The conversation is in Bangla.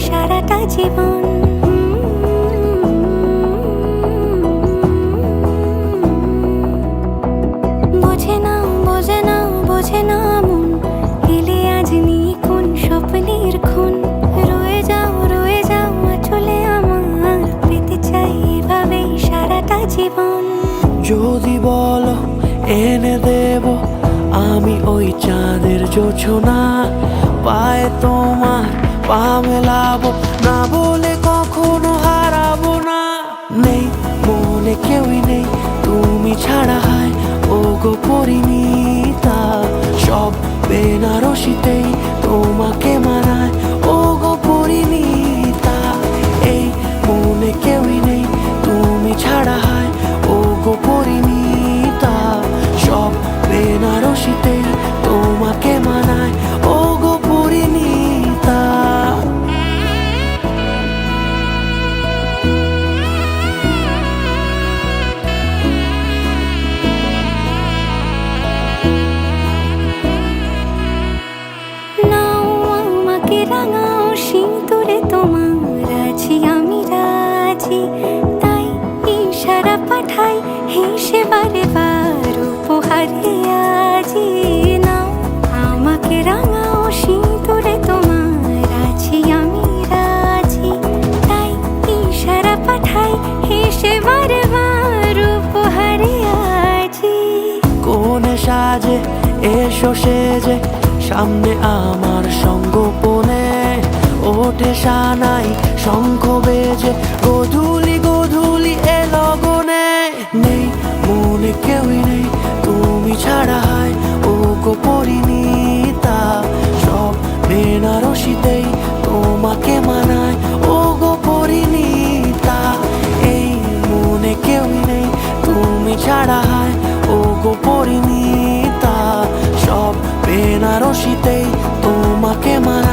সারাটা জীবন। বোঝে না বোঝে না বোঝে না মন, এলে আজ নিখুন স্বপ্নের খুন। রয়ে যাও চলে আমার, পেতে চাই এভাবেই সারাটা জীবন। যদি বলো এনে দেব আমি ওই চাঁদের জোছনা, পায়ে তোমার পা মেলাবো, না বলে কখনো হারাবো না। নেই মনে কেউই নেই তুমি ছাড়া, হায় ও গো পরিণীতা। সব বেনারসিতেই তোমাকে মানায় ও গো পরিণীতা। এই মনে কেউই নেই তুমি ছাড়া, হায় ও গো পরিণীতা। সব বেনারসিতেই তোমাকে মানায় ও গো পরিণীতা। নাও আমাকে রাঙাও সিঁদুরে তোমার, আছি আমি রাজি। তাই ইশারা পাঠাই হেসে বারে বার উপহারে আজি। নাও আমাকে রাঙাও সিঁদুরে তোমার, আছি আমি রাজি। তাই ইশারা পাঠাই হেসে বারে বার উপহারে আজি। কোনে সাজে এসো সেজে সামনে আমার সঙ্গোপনে, ওঠে সানাই শঙ্খ বেজে গধূলি গধূলি এ লগনে। নেই মনে কেউই নেই তুমি ছাড়া, হায় ও গো পরিণীতা। সব বেনারসিতেই তোমাকে মানায় ও গো পরিণীতা। এই মনে কেউই নেই তুমি ছাড়া, হায় ও গো পরিণীতা। সব বেনারসিতেই তোমাকে মানায়।